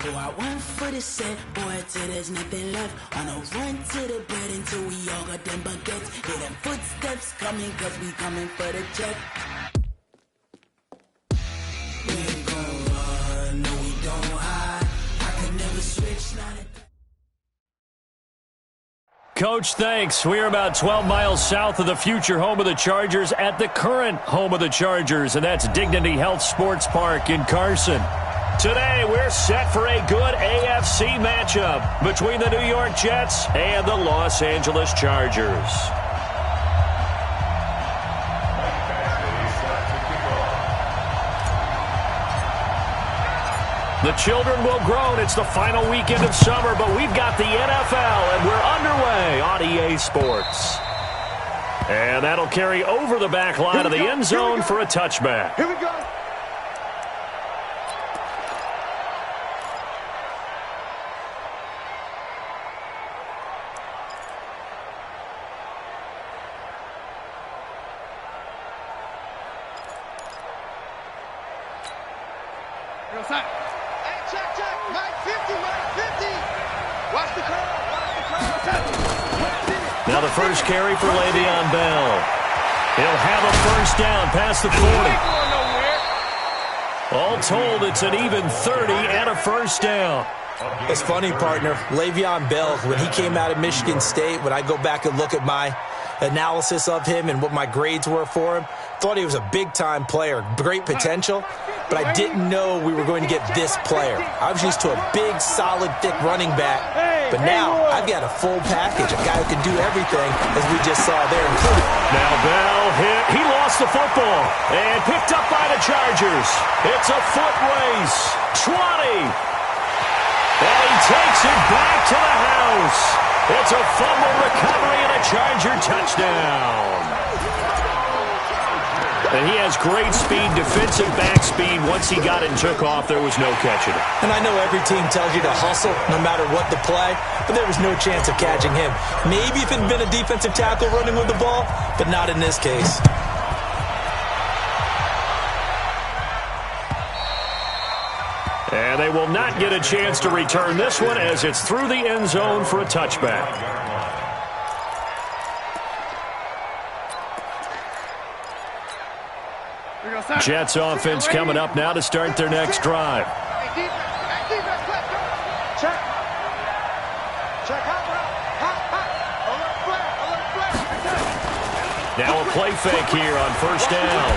Pour out one for the set, boy, till there's nothing left. On a run to the bread until we all got them baguettes. Hear them footsteps coming, cause we coming for the check. We ain't gon' run, no we don't hide. I could never switch, not a... Coach, thanks. We are about 12 miles south of the future home of the Chargers at the current home of the Chargers, and that's Dignity Health Sports Park in Carson. Today, we're set for a good AFC matchup between the New York Jets and the Los Angeles Chargers. The children will groan. It's the final weekend of summer, but we've got the NFL, and we're underway on EA Sports. And that'll carry over the back line of the end zone for a touchback. Here we go. Now the first carry for Le'Veon Bell. He'll have a first down past the 40. All told, it's an even 30 and a first down. It's funny, partner. Le'Veon Bell, when he came out of Michigan State, when I go back and look at my analysis of him and what my grades were for him, thought he was a big-time player, great potential, but I didn't know we were going to get this player. I was used to a big, solid, thick running back, but now I've got a full package, a guy who can do everything, as we just saw there, including. Now Bell hit. He lost the football and picked up by the Chargers. It's a foot race. 20. And he takes it back to the house. It's a fumble recovery and a Charger touchdown. And he has great speed, defensive back speed. Once he got it and took off, there was no catching it. And I know every team tells you to hustle no matter what the play, but there was no chance of catching him. Maybe if it had been a defensive tackle running with the ball, but not in this case. And they will not get a chance to return this one as it's through the end zone for a touchback. Jets offense coming up now to start their next drive. Now a play fake here on first down.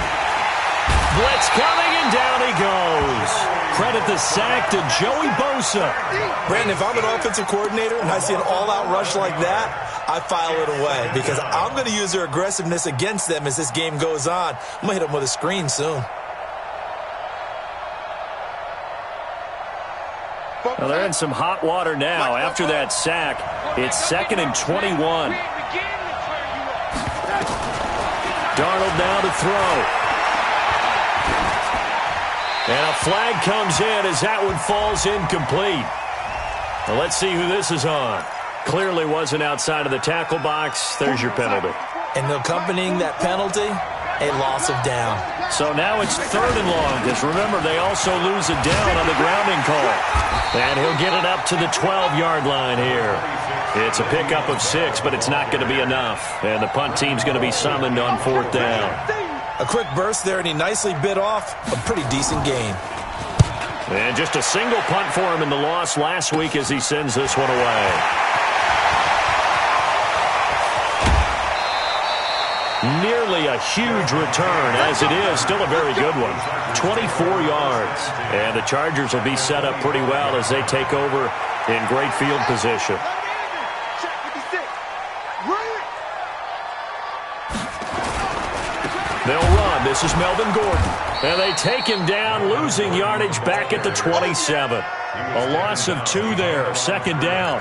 Blitz coming, and down he goes. Credit the sack to Joey Bosa. Brandon, if I'm an offensive coordinator and I see an all-out rush like that, I file it away because I'm going to use their aggressiveness against them as this game goes on. I'm going to hit them with a screen soon. Well, they're in some hot water now. After that sack, it's 2nd and 21. Darnold now to throw. And a flag comes in as that one falls incomplete. Well, let's see who this is on. Clearly wasn't outside of the tackle box. There's your penalty. And accompanying that penalty, a loss of down. So now it's 3rd and long, because remember, they also lose a down on the grounding call. And he'll get it up to the 12-yard line here. It's a pickup of 6, but it's not going to be enough. And the punt team's going to be summoned on 4th down. A quick burst there, and he nicely bit off a pretty decent gain. And just a single punt for him in the loss last week as he sends this one away. Nearly a huge return, as it is still a very good one. 24 yards. And the Chargers will be set up pretty well as they take over in great field position. They'll run. This is Melvin Gordon. And they take him down, losing yardage back at the 27. A loss of 2 there, 2nd down.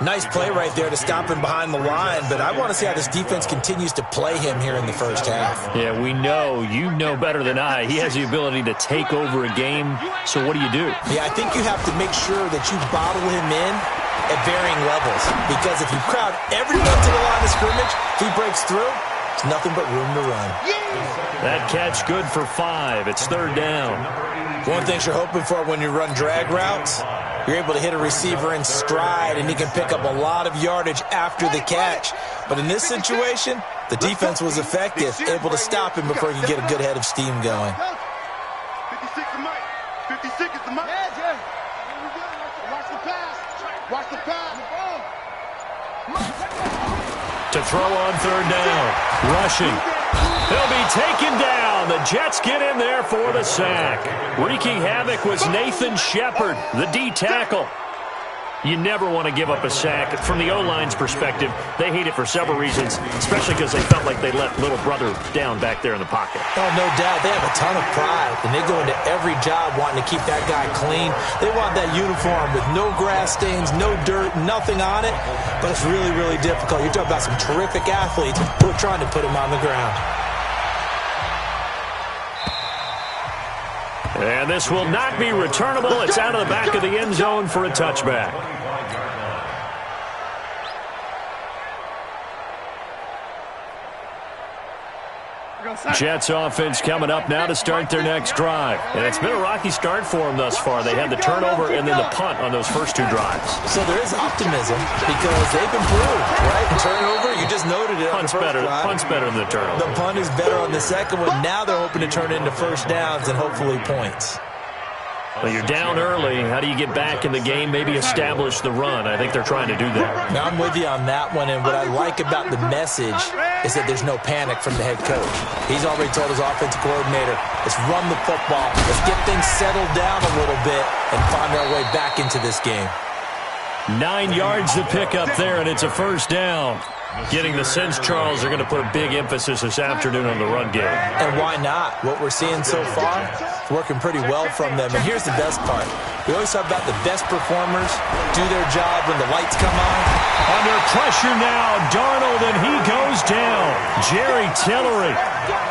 Nice play right there to stop him behind the line, but I want to see how this defense continues to play him here in the first half. Yeah, we know. You know better than I. He has the ability to take over a game, so what do? Yeah, I think you have to make sure that you bottle him in at varying levels, because if you crowd everyone to the line of scrimmage, if he breaks through, it's nothing but room to run. That catch good for 5. It's 3rd down. One thing you're hoping for when you run drag routes, You're able to hit a receiver in stride, and he can pick up a lot of yardage after the catch. But in this situation, the defense was effective, able to stop him before he could get a good head of steam going. 56 is Mike. 56 is the Mike. Yeah. Watch the pass. Watch the pass. To throw on third down. Rushing. He'll be taken down. The Jets get in there for the sack. Wreaking havoc was Nathan Shepard, the D tackle. You never want to give up a sack. From the O-line's perspective, they hate it for several reasons, especially because they felt like they let little brother down back there in the pocket. Oh, no doubt. They have a ton of pride, and they go into every job wanting to keep that guy clean. They want that uniform with no grass stains, no dirt, nothing on it. But it's really, really difficult. You're talking about some terrific athletes who are trying to put him on the ground. And this will not be returnable. It's out of the back of the end zone for a touchback. Jets offense coming up now to start their next drive. And it's been a rocky start for them thus far. They had the turnover and then the punt on those first two drives. So there is optimism because they've improved, right? And turnover, you just noted it. Punt's better than the turnover. The punt is better on the second one. Now they're hoping to turn it into first downs and hopefully points. Well, you're down early. How do you get back in the game? Maybe establish the run. I think they're trying to do that. Now, I'm with you on that one, and what I like about the message is that there's no panic from the head coach. He's already told his offensive coordinator, let's run the football, let's get things settled down a little bit and find our way back into this game. 9 yards to pick up there, and it's a first down. Getting the sense, Charles, they're going to put a big emphasis this afternoon on the run game. And why not? What we're seeing so far is working pretty well from them. And here's the best part. We always talk about the best performers do their job when the lights come on. Under pressure now, Darnold, and he goes down. Jerry Tillery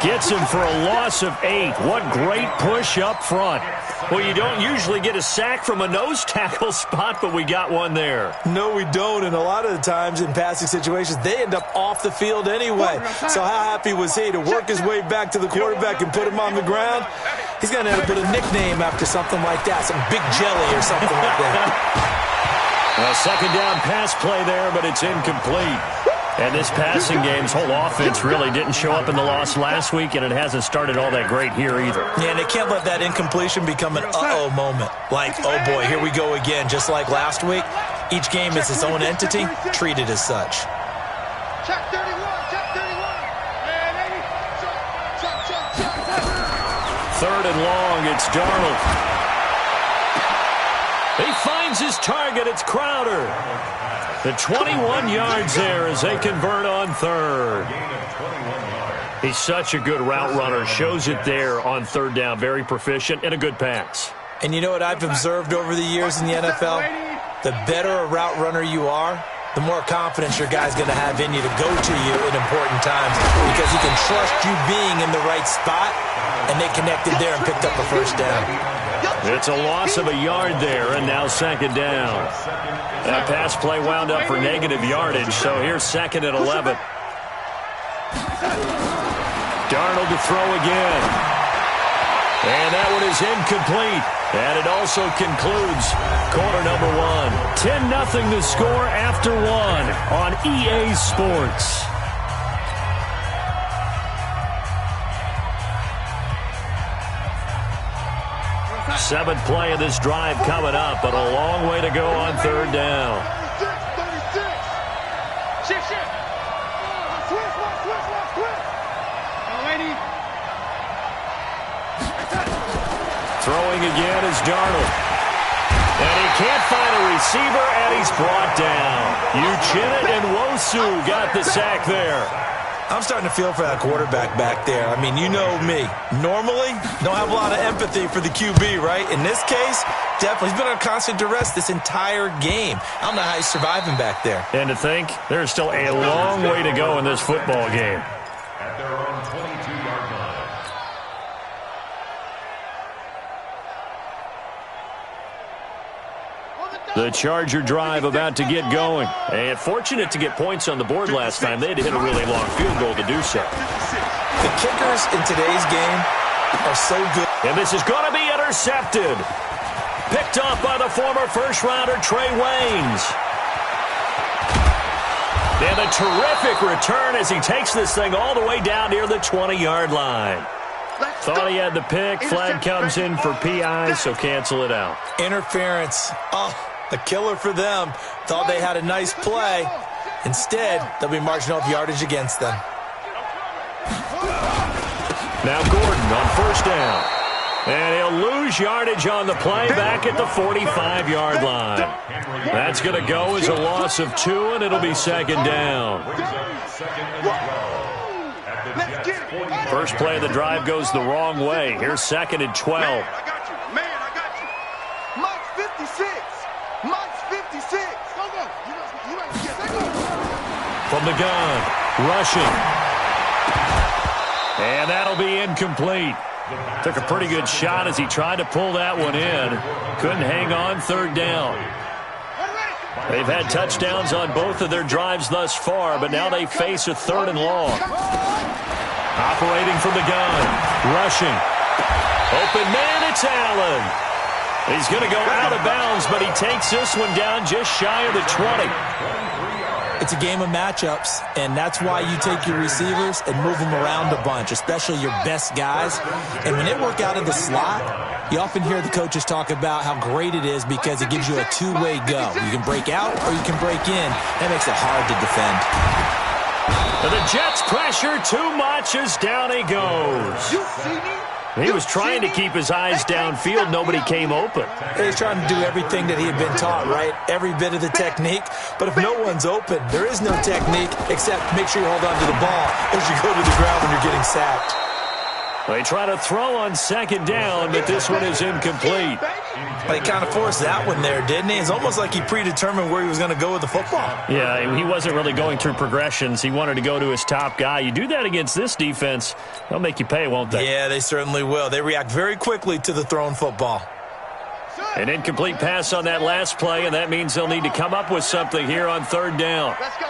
gets him for a loss of 8. What great push up front. Well, you don't usually get a sack from a nose tackle spot, but we got one there. No, we don't. And a lot of the times in passing situations, they end up off the field anyway. So how happy was he to work his way back to the quarterback and put him on the ground? He's going to end up with a nickname after something like that, some Big Jelly or something like that. A second down pass play there, but it's incomplete. And this passing game's whole offense really didn't show up in the loss last week, and it hasn't started all that great here either. Yeah, and they can't let that incompletion become an uh-oh moment. Like, oh boy, here we go again. Just like last week, each game is its own entity, treated as such. Check 31, check 31. Third and long, it's Darnold. He finds his target, it's Crowder. The 21 yards there as they convert on third. He's such a good route runner. Shows it there on third down. Very proficient and a good pass. And you know what I've observed over the years in the NFL? The better a route runner you are, the more confidence your guy's going to have in you to go to you in important times because he can trust you being in the right spot, and they connected there and picked up a first down. It's a loss of a yard there, and now second down. That pass play wound up for negative yardage, so here's second and 11. Darnold to throw again. And that one is incomplete. And it also concludes quarter number 1. 10-0 the score after 1 on EA Sports. Seventh play of this drive coming up, but a long way to go on third down. 36. Shift. Switch. Throwing again is Darnold. And he can't find a receiver, and he's brought down. Uchenna and Nwosu got the sack there. I'm starting to feel for that quarterback back there. I mean, you know me. Normally, don't have a lot of empathy for the QB, right? In this case, definitely. He's been under constant duress this entire game. I don't know how he's surviving back there. And to think, there's still a long way to go in this football game. At their own 22-yard line. The Charger drive about to get going. And fortunate to get points on the board last time. They had to hit a really long field goal to do so. The kickers in today's game are so good. And this is going to be intercepted. picked off by the former first-rounder Trey Waynes. And a terrific return as he takes this thing all the way down near the 20-yard line. Thought he had the pick. Flag comes in for PI, so cancel it out. Interference. Oh, a killer for them. Thought they had a nice play. Instead, they'll be marching off yardage against them. Now Gordon on first down. And he'll lose yardage on the play back at the 45-yard line. That's going to go as a loss of 2, and it'll be second down. First play of the drive goes the wrong way. Here's second and 12. Man, I got you. Man, I got you. Mike's 56. Mike's 56. Go. From the gun, rushing. And that'll be incomplete. Took a pretty good shot as he tried to pull that one in. Couldn't hang on, third down. They've had touchdowns on both of their drives thus far, but now they face a third and long. Operating from the gun, rushing. Open man, it's Allen. He's going to go out of bounds, but he takes this one down just shy of the 20. It's a game of matchups, and that's why you take your receivers and move them around a bunch, especially your best guys. And when they work out of the slot, you often hear the coaches talk about how great it is because it gives you a two-way go. You can break out or you can break in. That makes it hard to defend. And the Jets pressure too much as down he goes. You see me? He was trying to keep his eyes downfield. Nobody came open. He's trying to do everything that he had been taught, right? Every bit of the technique. But if no one's open, there is no technique except make sure you hold on to the ball as you go to the ground when you're getting sacked. They try to throw on second down, but this one is incomplete. He kind of forced that one there, didn't he? It's almost like he predetermined where he was going to go with the football. Yeah, he wasn't really going through progressions. He wanted to go to his top guy. You do that against this defense, they'll make you pay, won't they? Yeah, they certainly will. They react very quickly to the thrown football. An incomplete pass on that last play, and that means they'll need to come up with something here on third down. Let's go.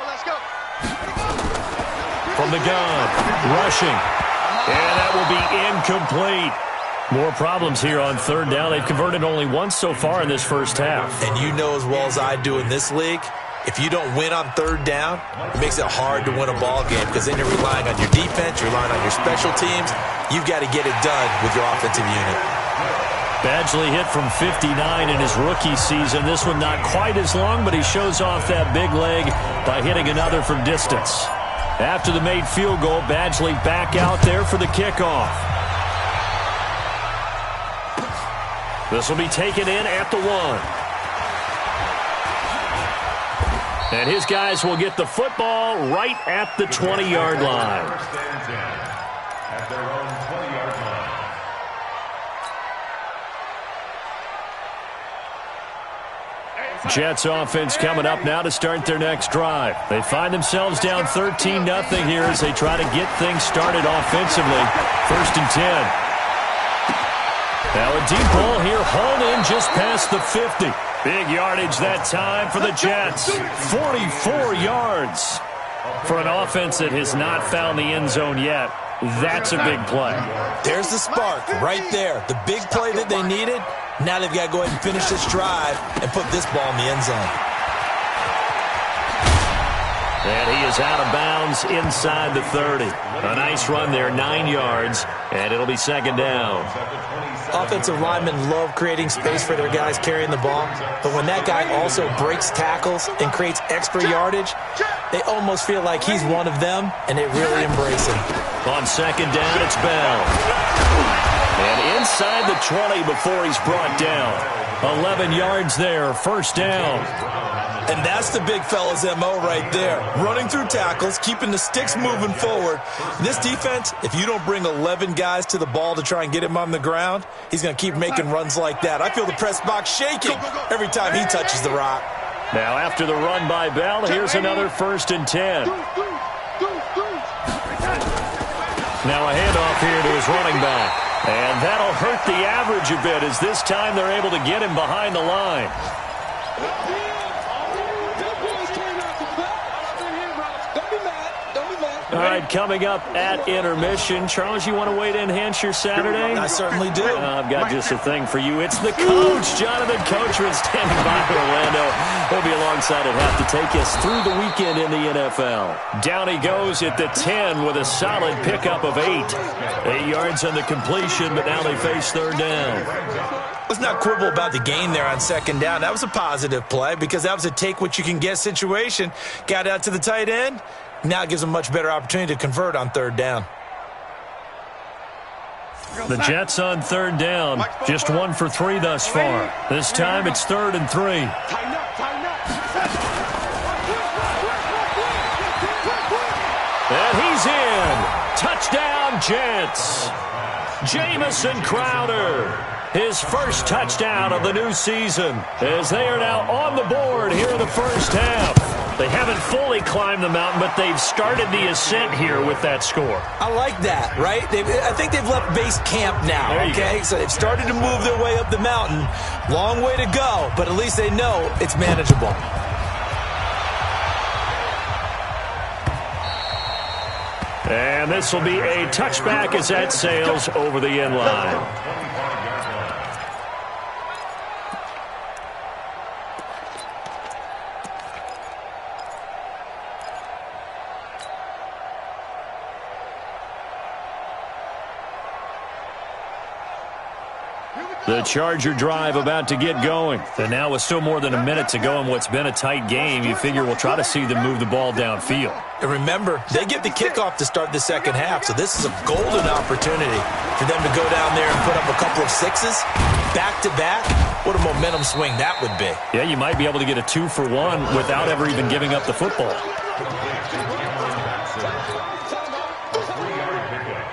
From the gun, rushing. And that will be incomplete. More problems here on third down. They've converted only once so far in this first half. And you know as well as I do in this league, if you don't win on third down, it makes it hard to win a ball game because then you're relying on your defense, you're relying on your special teams. You've got to get it done with your offensive unit. Badgley hit from 59 in his rookie season. This one not quite as long, but he shows off that big leg by hitting another from distance. After the made field goal, Badgley back out there for the kickoff. This will be taken in at the 1. And his guys will get the football right at the 20-yard line. At their own 20-yard line. Jets offense coming up now to start their next drive. They find themselves down 13-0 here as they try to get things started offensively. First and 10. Now a deep ball here, hauled in just past the 50. Big yardage that time for the Jets. 44 yards for an offense that has not found the end zone yet. That's a big play. There's the spark right there. The big play that they needed. Now they've got to go ahead and finish this drive and put this ball in the end zone. And he is out of bounds inside the 30. A nice run there, 9 yards, and it'll be second down. Offensive linemen love creating space for their guys carrying the ball, but when that guy also breaks tackles and creates extra yardage, they almost feel like he's one of them, and they really embrace him. On second down, it's Bell. And inside the 20 before he's brought down. 11 yards there, first down. And that's the big fella's MO right there. Running through tackles, keeping the sticks moving forward. This defense, if you don't bring 11 guys to the ball to try and get him on the ground, he's going to keep making runs like that. I feel the press box shaking every time he touches the rock. Now after the run by Bell, here's another first and 10. Now a handoff here to his running back. And that'll hurt the average a bit as this time they're able to get him behind the line. All right, coming up at intermission. Charles, you want to wait to enhance your Saturday? I certainly do. I've got just a thing for you. It's the coach, Jonathan Coachman, standing by Orlando. He'll be alongside at half to take us through the weekend in the NFL. Down he goes at the 10 with a solid pickup of 8. 8 yards on the completion, but now they face third down. Let's not quibble about the gain there on second down. That was a positive play because that was a take-what-you-can-get situation. Got out to the tight end. Now it gives them a much better opportunity to convert on third down. The Jets on third down. Just 1 for 3 thus far. This time it's 3rd and 3. And he's in. Touchdown, Jets. Jamison Crowder. His first touchdown of the new season as they are now on the board here in the first half. They haven't fully climbed the mountain, but they've started the ascent here with that score. I like that, right? I think they've left base camp now, okay? So they've started to move their way up the mountain. Long way to go, but at least they know it's manageable. And this will be a touchback as that sails over the end line. The Charger drive about to get going. And now with still more than a minute to go in what's been a tight game, you figure we'll try to see them move the ball downfield. And remember, they get the kickoff to start the second half, so this is a golden opportunity for them to go down there and put up a couple of sixes back-to-back. What a momentum swing that would be. Yeah, you might be able to get a 2-for-1 without ever even giving up the football. A 3-yard pickup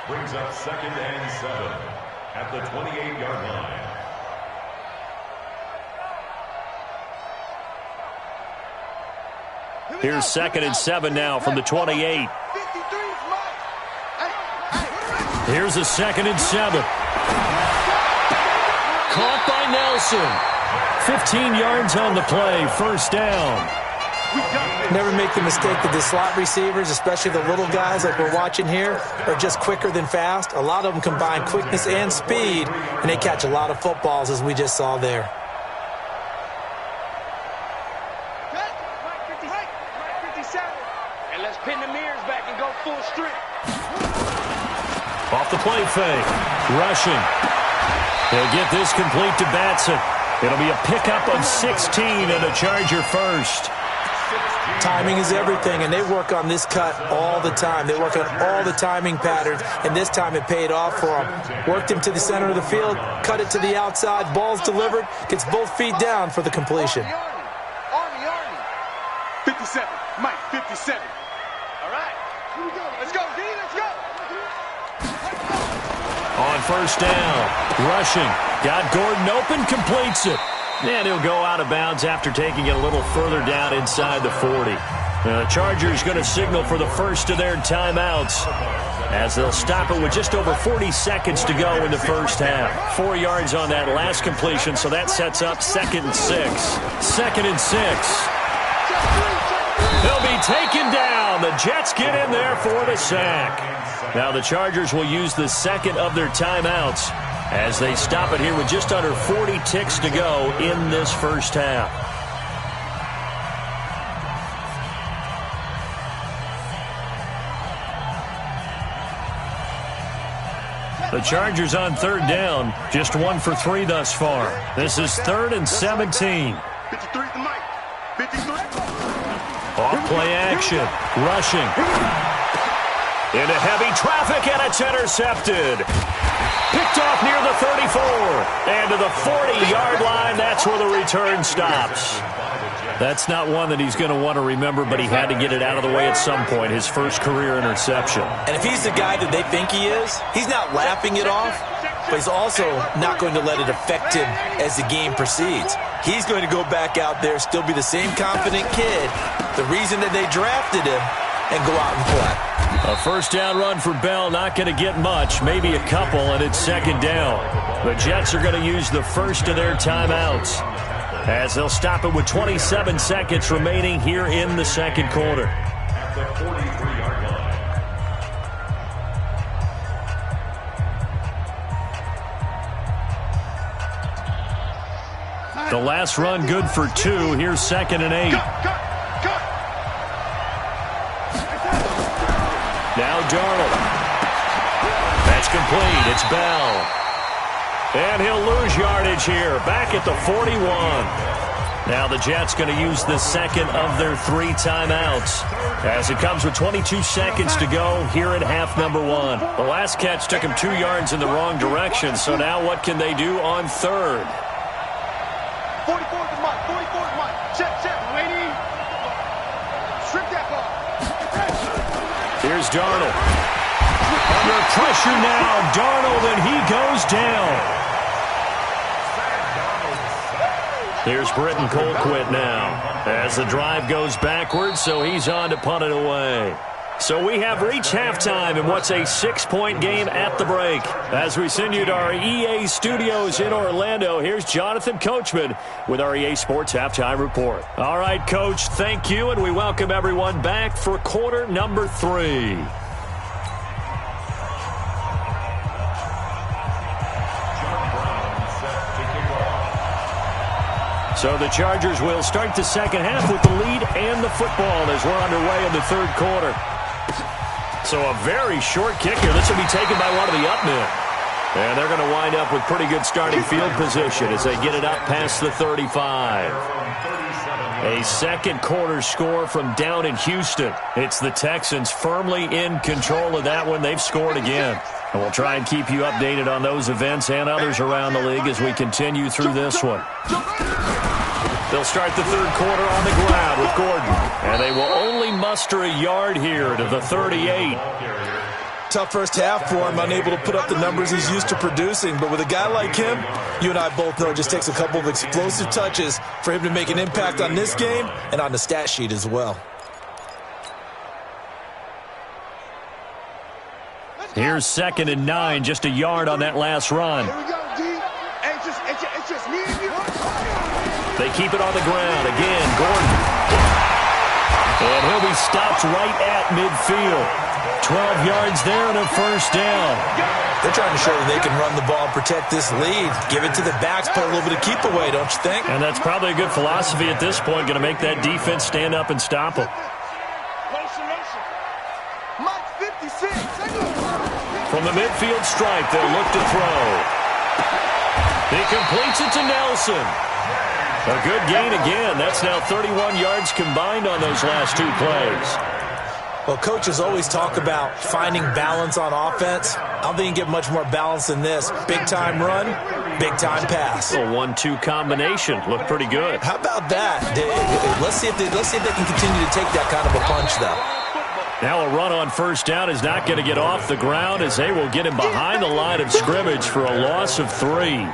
brings up 2nd and 7 at the 28-yard line. Here's 2nd and 7 now from the 28. Here's a 2nd and 7. Caught by Nelson. 15 yards on the play, first down. Never make the mistake that the slot receivers, especially the little guys like we're watching here, are just quicker than fast. A lot of them combine quickness and speed, and they catch a lot of footballs, as we just saw there. And let's pin the mirrors back and go full strip. Off the play fake. Rushing. He'll get this complete to Batson. It'll be a pickup of 16 and a Charger first. Timing is everything, and they work on this cut all the time. They work on all the timing patterns, and this time it paid off for them. Worked him to the center of the field, cut it to the outside, ball's delivered, gets both feet down for the completion. Army. 57. Mike, 57. All right. Here we go. Let's go, D. Let's go. On first down. Rushing. Got Gordon open, completes it. And he'll go out of bounds after taking it a little further down inside the 40. The Chargers going to signal for the first of their timeouts as they'll stop it with just over 40 seconds to go in the first half. 4 yards on that last completion, so that sets up 2nd and 6. 2nd and 6. They'll be taken down. The Jets get in there for the sack. Now the Chargers will use the second of their timeouts as they stop it here with just under 40 ticks to go in this first half. The Chargers on third down, just 1 for 3 thus far. This is 3rd and 17. 53 to Mike. 53. Off play action, rushing. Into heavy traffic, and it's intercepted. Picked off near the 34. And to the 40-yard line, that's where the return stops. That's not one that he's going to want to remember, but he had to get it out of the way at some point, his first career interception. And if he's the guy that they think he is, he's not laughing it off, but he's also not going to let it affect him as the game proceeds. He's going to go back out there, still be the same confident kid, the reason that they drafted him, and go out and play. A first down run for Bell, not going to get much, maybe a couple, and it's 2nd down. The Jets are going to use the first of their timeouts as they'll stop it with 27 seconds remaining here in the second quarter. At the 43-yard line. The last run good for 2. Here's 2nd and 8. Now Darnold. That's complete. It's Bell. And he'll lose yardage here. Back at the 41. Now the Jets going to use the second of their 3 timeouts as it comes with 22 seconds to go here at half number 1. The last catch took him 2 yards in the wrong direction, so now what can they do on 3rd? 44 to Mike. 44 to Mike. Check. Lady. Strip that ball. Here's Darnold. Under pressure now. Darnold, and he goes down. Here's Britton Colquitt now as the drive goes backwards, so he's on to punt it away. So we have reached halftime in what's a 6-point game at the break. As we send you to our EA studios in Orlando, here's Jonathan Coachman with our EA Sports Halftime Report. All right, Coach, thank you, and we welcome everyone back for quarter number 3. So the Chargers will start the second half with the lead and the football as we're underway in the 3rd quarter. So a very short kick here. This will be taken by one of the up men. And they're going to wind up with pretty good starting field position as they get it up past the 35. A second quarter score from down in Houston. It's the Texans firmly in control of that one. They've scored again. And we'll try and keep you updated on those events and others around the league as we continue through this one. They'll start the 3rd quarter on the ground with Gordon. And they will only muster a yard here to the 38. Tough first half for him, unable to put up the numbers he's used to producing. But with a guy like him, you and I both know it just takes a couple of explosive touches for him to make an impact on this game and on the stat sheet as well. Here's 2nd and 9, just a yard on that last run. Here we go, D. It's just me and you. They keep it on the ground. Again, Gordon. And he'll be stopped right at midfield. 12 yards there and a first down. They're trying to show that they can run the ball, protect this lead. Give it to the backs, put a little bit of keep away, don't you think? And that's probably a good philosophy at this point, going to make that defense stand up and stop them. Mike 56. From the midfield stripe, they'll look to throw. He completes it to Nelson. A good gain again. That's now 31 yards combined on those last 2 plays. Well, coaches always talk about finding balance on offense. I don't think you can get much more balance than this. Big-time run, big-time pass. A 1-2 combination. Looked pretty good. How about that? Let's see if they can continue to take that kind of a punch, though. Now a run on first down is not going to get off the ground as they will get him behind the line of scrimmage for a loss of 3.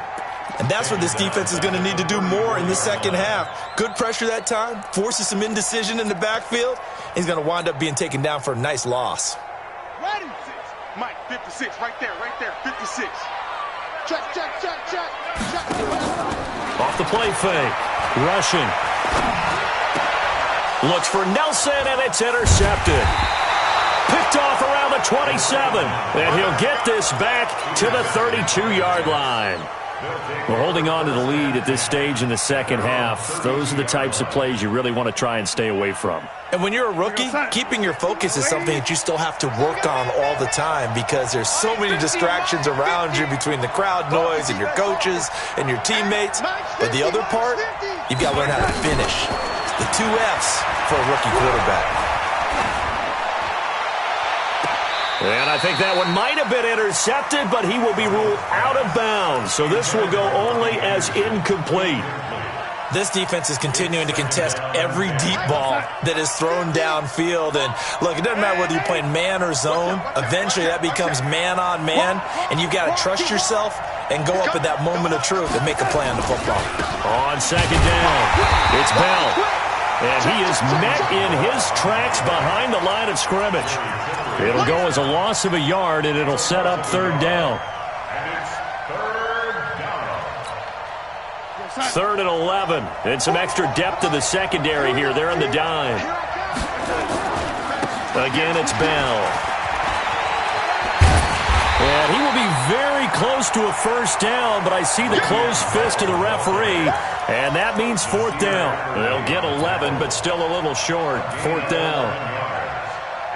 And that's what this defense is going to need to do more in the second half. Good pressure that time, forces some indecision in the backfield. He's going to wind up being taken down for a nice loss. Ready? Mike, 56, right there, 56. Check. Off the play fake. Rushing. Looks for Nelson, and it's intercepted. Picked off around the 27. And he'll get this back to the 32-yard line. We're holding on to the lead at this stage in the second half. Those are the types of plays you really want to try and stay away from. And when you're a rookie, keeping your focus is something that you still have to work on all the time because there's so many distractions around you between the crowd noise and your coaches and your teammates. But the other part, you've got to learn how to finish. The 2 F's for a rookie quarterback. And I think that one might have been intercepted, but he will be ruled out of bounds. So this will go only as incomplete. This defense is continuing to contest every deep ball that is thrown downfield. And, look, it doesn't matter whether you're playing man or zone. Eventually that becomes man on man, and you've got to trust yourself and go up at that moment of truth and make a play on the football. On second down, it's Bell. And he is met in his tracks behind the line of scrimmage. It'll go as a loss of a yard, and it'll set up 3rd down. And it's 3rd down. 3rd and 11. And some extra depth to the secondary here. They're on the dime. Again, it's Bell. And he will be very close to a first down, but I see the closed fist of the referee, and that means fourth down. They'll get 11, but still a little short. Fourth down.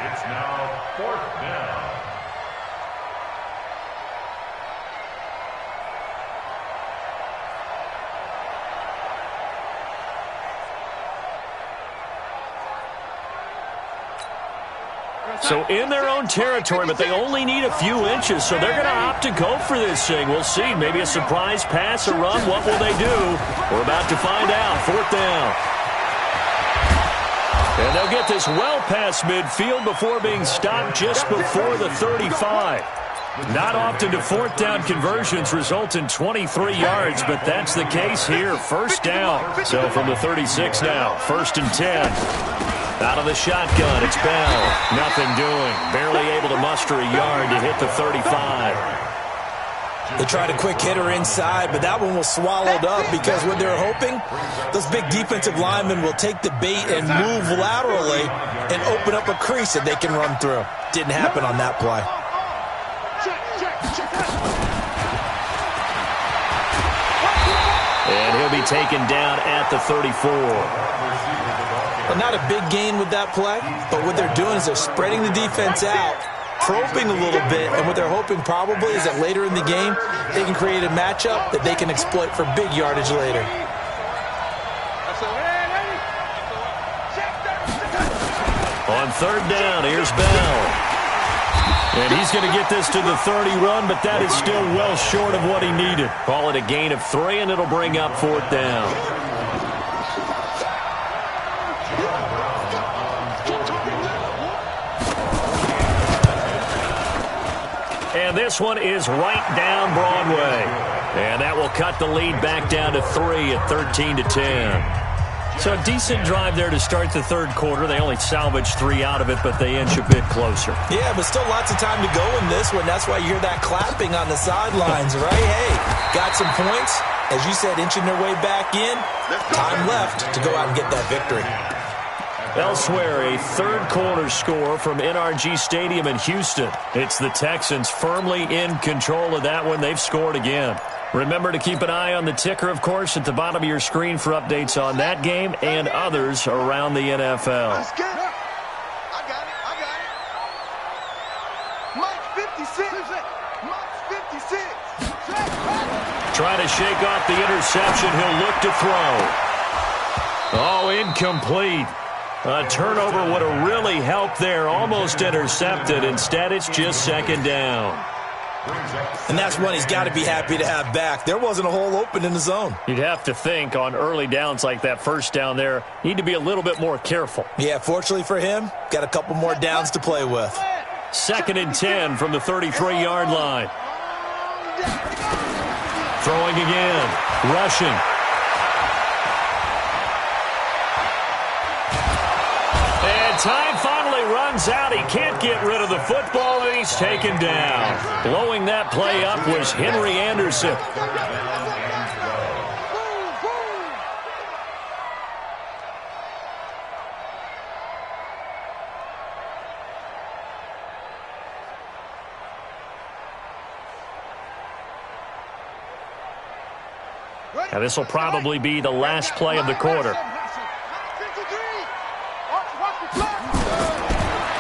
It's now fourth down. So in their own territory, but they only need a few inches, so they're going to opt to go for this thing. We'll see. Maybe a surprise pass, a run. What will they do? We're about to find out. Fourth down. And they'll get this well past midfield before being stopped just before the 35. Not often do fourth down conversions result in 23 yards, but that's the case here. First down. So from the 36 now, 1st and 10. Out of the shotgun, it's Bell. Nothing doing. Barely able to muster a yard to hit the 35. They tried a quick hitter inside, but that one was swallowed up because what they're hoping, those big defensive linemen will take the bait and move laterally and open up a crease that they can run through. Didn't happen on that play. And he'll be taken down at the 34. Well, not a big gain with that play, but what they're doing is they're spreading the defense out, probing a little bit, and what they're hoping probably is that later in the game, they can create a matchup that they can exploit for big yardage later. On third down, here's Bell. And he's going to get this to the 31, but that is still well short of what he needed. Call it a gain of 3, and it'll bring up fourth down. And this one is right down Broadway. And that will cut the lead back down to 3 at 13-10. So a decent drive there to start the third quarter. They only salvaged 3 out of it, but they inch a bit closer. Yeah, but still lots of time to go in this one. That's why you hear that clapping on the sidelines, right? Hey, got some points. As you said, inching their way back in. Time left to go out and get that victory. Elsewhere, a third quarter score from NRG Stadium in Houston. It's the Texans firmly in control of that one. They've scored again. Remember to keep an eye on the ticker, of course, at the bottom of your screen for updates on that game and others around the NFL. Let's get it. I got it. Mike 56. Mike 56. Trying to shake off the interception. He'll look to throw. Oh, incomplete. A turnover would have really helped there. Almost intercepted. Instead, it's just second down. And that's one he's got to be happy to have back. There wasn't a hole open in the zone. You'd have to think on early downs like that first down there, need to be a little bit more careful. Yeah, fortunately for him, got a couple more downs to play with. 2nd and 10 from the 33-yard line. Throwing again. Rushing. And time finally runs out. He can't get rid of the football, and he's taken down. Blowing that play up was Henry Anderson. Now this will probably be the last play of the quarter.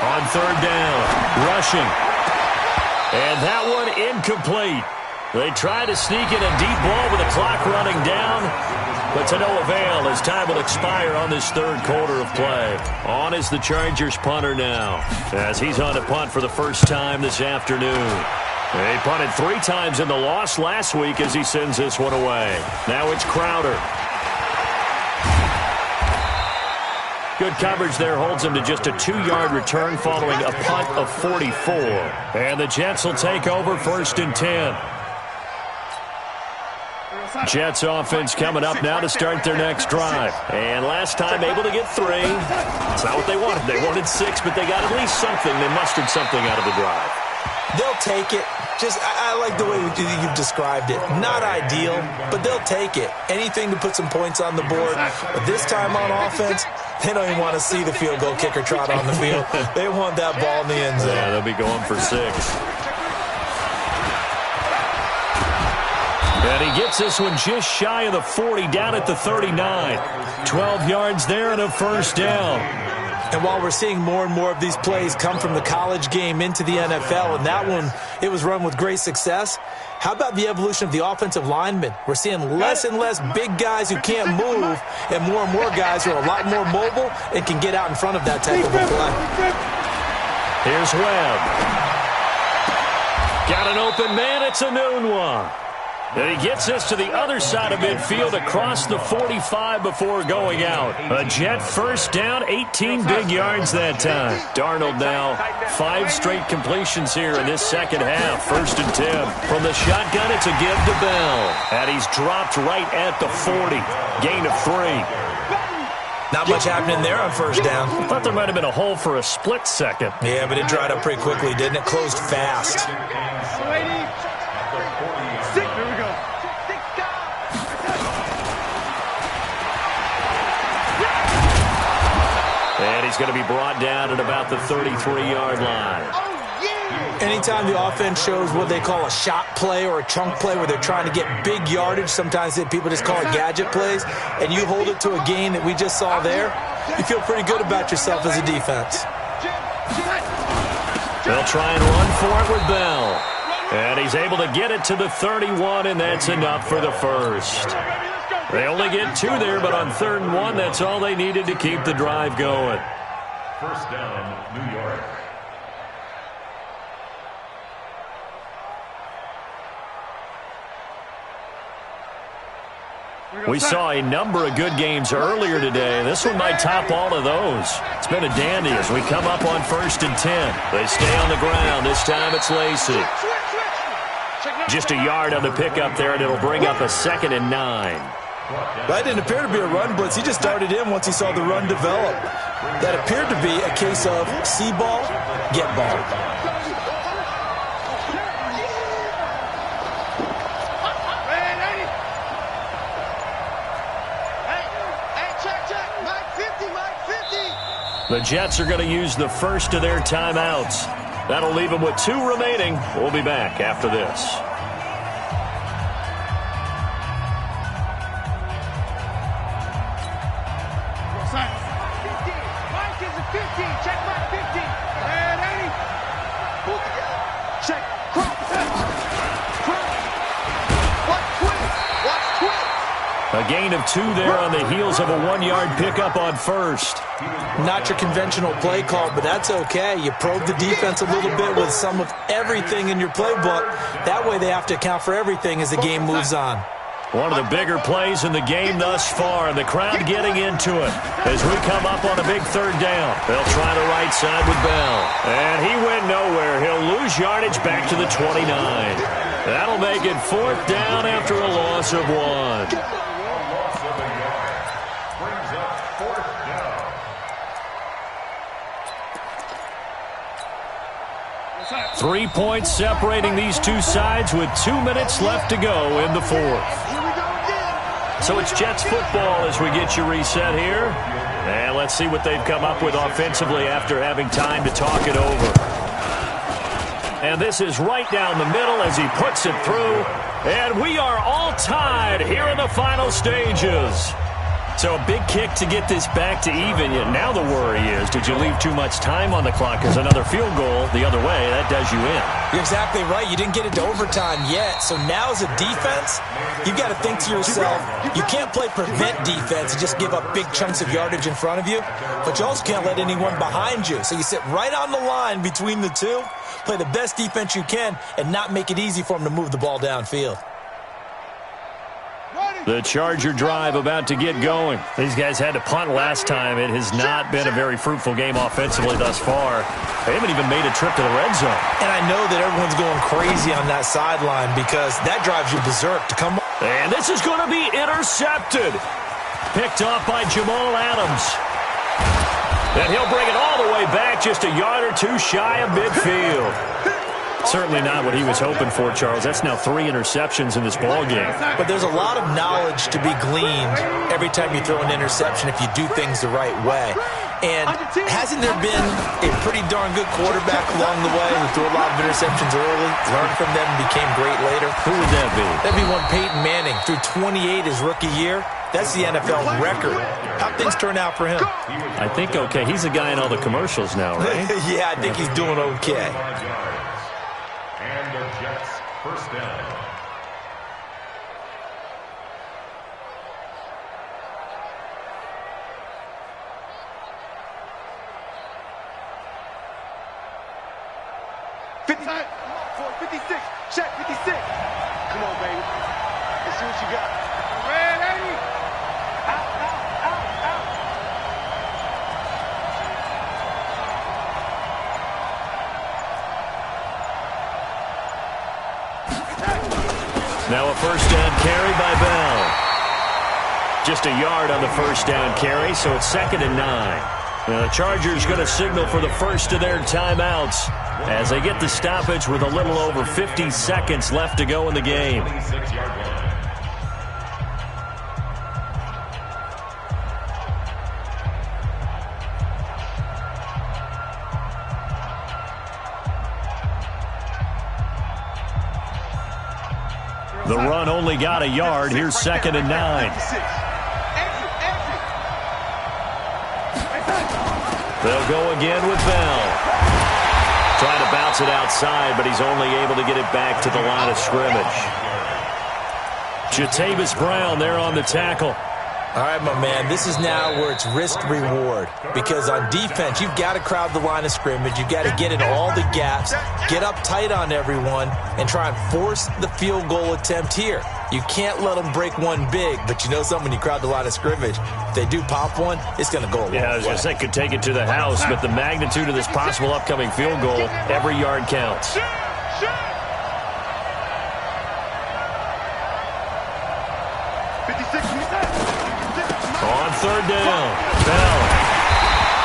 On third down, rushing. And that one incomplete. They try to sneak in a deep ball with the clock running down, but to no avail as time will expire on this third quarter of play. On is the Chargers punter now, as he's on to punt for the first time this afternoon. They punted 3 times in the loss last week as he sends this one away. Now it's Crowder. Good coverage there holds him to just a 2-yard return following a punt of 44. And the Jets will take over 1st and 10. Jets offense coming up now to start their next drive. And last time able to get 3. It's not what they wanted. They wanted 6, but they got at least something. They mustered something out of the drive. They'll take it. I like the way you've described it. Not ideal, but they'll take it. Anything to put some points on the board. But this time on offense, they don't even want to see the field goal kicker trot on the field. They want that ball in the end zone. Yeah, they'll be going for 6. And he gets this one just shy of the 40, down at the 39. 12 yards there and a first down. And while we're seeing more and more of these plays come from the college game into the NFL, and that one, it was run with great success, how about the evolution of the offensive linemen? We're seeing less and less big guys who can't move and more guys who are a lot more mobile and can get out in front of that type of a play. Here's Webb. Got an open man. It's a noon one. And he gets us to the other side of midfield across the 45 before going out. A Jet first down, 18 big yards that time. Darnold now 5 straight completions here in this second half. 1st and 10. From the shotgun, it's a give to Bell. And he's dropped right at the 40. Gain of 3. Not much happening there on first down. I thought there might have been a hole for a split second. Yeah, but it dried up pretty quickly, didn't it? Closed fast. And he's going to be brought down at about the 33-yard line. Anytime the offense shows what they call a shot play or a chunk play where they're trying to get big yardage, sometimes people just call it gadget plays, and you hold it to a gain that we just saw there, you feel pretty good about yourself as a defense. They'll try and run for it with Bell. And he's able to get it to the 31, and that's enough for the first. They only get 2 there, but on 3rd and 1, that's all they needed to keep the drive going. First down, New York. We saw a number of good games earlier today. This one might top all of those. It's been a dandy as we come up on 1st and 10. They stay on the ground. This time it's Lacey. Just a yard on the pickup there, and it'll bring up a 2nd and 9. That didn't appear to be a run blitz. He just darted in once he saw the run develop. That appeared to be a case of see ball, get ball. The Jets are going to use the first of their timeouts. That'll leave them with 2 remaining. We'll be back after this. A gain of 2 there on the heels of a 1-yard pickup on first. Not your conventional play call, but that's okay. You probe the defense a little bit with some of everything in your playbook. That way they have to account for everything as the game moves on. One of the bigger plays in the game thus far, and the crowd getting into it as we come up on a big 3rd down. They'll try the right side with Bell. And he went nowhere. He'll lose yardage back to the 29. That'll make it 4th down after a loss of 1. 3 points separating these two sides with 2 minutes left to go in the 4th. So it's Jets football as we get you reset here. And let's see what they've come up with offensively after having time to talk it over. And this is right down the middle as he puts it through. And we are all tied here in the final stages. So a big kick to get this back to even. Now the worry is, did you leave too much time on the clock? Because another field goal the other way, that does you in. You're exactly right. You didn't get it to overtime yet. So now as a defense, you've got to think to yourself, you can't play prevent defense and just give up big chunks of yardage in front of you. But you also can't let anyone behind you. So you sit right on the line between the two, play the best defense you can, and not make it easy for them to move the ball downfield. The Charger drive about to get going. These guys had to punt last time. It has not been a very fruitful game offensively thus far. They haven't even made a trip to the red zone. And I know that everyone's going crazy on that sideline because that drives you berserk to come. And this is going to be intercepted. Picked off by Jamal Adams. And he'll bring it all the way back, just a yard or two shy of midfield. Certainly not what he was hoping for, Charles. That's now 3 interceptions in this ball game. But there's a lot of knowledge to be gleaned every time you throw an interception if you do things the right way. And hasn't there been a pretty darn good quarterback along the way who threw a lot of interceptions early, learned from them, and became great later? Who would that be? That'd be one Peyton Manning. Threw 28 his rookie year. That's the NFL record. How'd things turn out for him? I think okay. He's a guy in all the commercials now, right? Yeah, I think he's doing okay. And the Jets first down. Check 56. Come on, baby. Let's see what you got. Ready? Out. Now a first down carry by Bell. Just a yard on the first down carry, so it's 2nd and 9. Now the Chargers going to signal for the first of their timeouts as they get the stoppage with a little over 50 seconds left to go in the game. The run only got a yard. Here's 2nd and 9. They'll go again with Bell. Trying to bounce it outside, but he's only able to get it back to the line of scrimmage. Jatavis Brown there on the tackle. All right, my man, this is now where it's risk-reward. Because on defense, you've got to crowd the line of scrimmage. You've got to get in all the gaps, get up tight on everyone, and try and force the field goal attempt here. You can't let them break one big, but you know something, when you crowd the line of scrimmage, if they do pop one, it's going to go a long way. Yeah, I was going to say, could take it to the house, but the magnitude of this possible upcoming field goal, every yard counts. On 3rd down, Bell.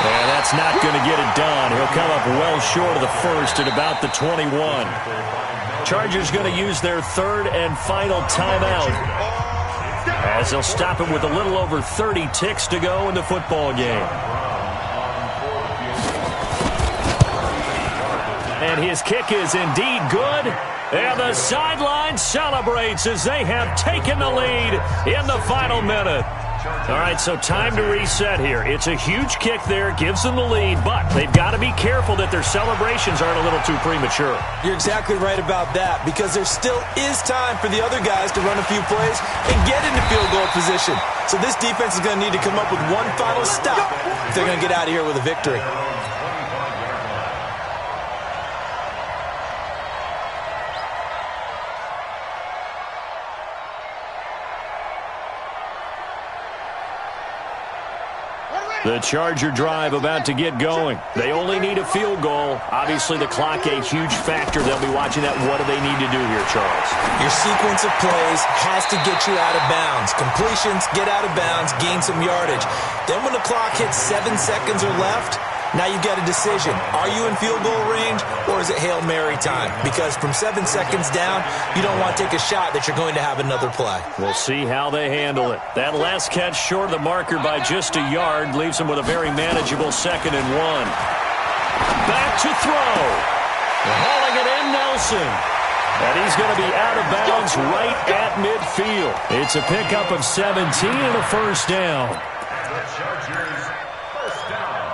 And that's not going to get it done. He'll come up well short of the first at about the 21. Chargers going to use their 3rd and final timeout as they'll stop it with a little over 30 ticks to go in the football game. And his kick is indeed good. And the sideline celebrates as they have taken the lead in the final minute. All right, so time to reset here. It's a huge kick there, gives them the lead, but they've got to be careful that their celebrations aren't a little too premature. You're exactly right about that, because there still is time for the other guys to run a few plays and get into field goal position. So this defense is going to need to come up with one final stop if they're going to get out of here with a victory. The Charger drive about to get going. They only need a field goal. Obviously, the clock a huge factor. They'll be watching that. What do they need to do here, Charles? Your sequence of plays has to get you out of bounds. Completions, get out of bounds, gain some yardage. Then when the clock hits 7 seconds or left, now you've got a decision. Are you in field goal range, or is it Hail Mary time? Because from 7 seconds down, you don't want to take a shot that you're going to have another play. We'll see how they handle it. That last catch short of the marker by just a yard leaves them with a very manageable 2nd and 1. Back to throw. Hauling it in, Nelson. And he's going to be out of bounds right at midfield. It's a pickup of 17 and a first down. The Chargers first down.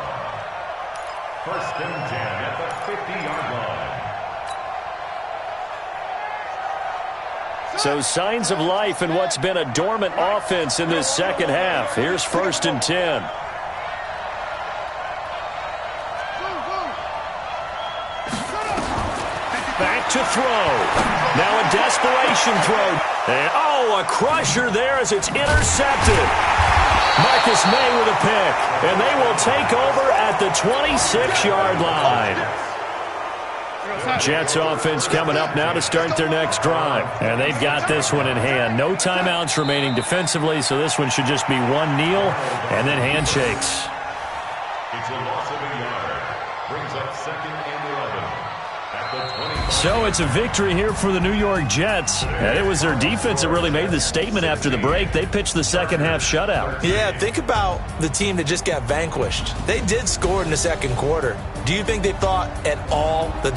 1st and 10 at the 50-yard line. So signs of life in what's been a dormant offense in this second half. Here's 1st and 10. Back to throw. Now a desperation throw. And a crusher there as it's intercepted. Marcus May with a pick. And they will take over at the 26-yard line. Jets offense coming up now to start their next drive. And they've got this one in hand. No timeouts remaining defensively, so this one should just be one kneel and then handshakes. It's a loss of a yard. Brings up 2nd and 11 at So it's a victory here for the New York Jets. And it was their defense that really made the statement after the break. They pitched the second half shutout. Yeah, think about the team that just got vanquished. They did score in the second quarter. Do you think they thought at all that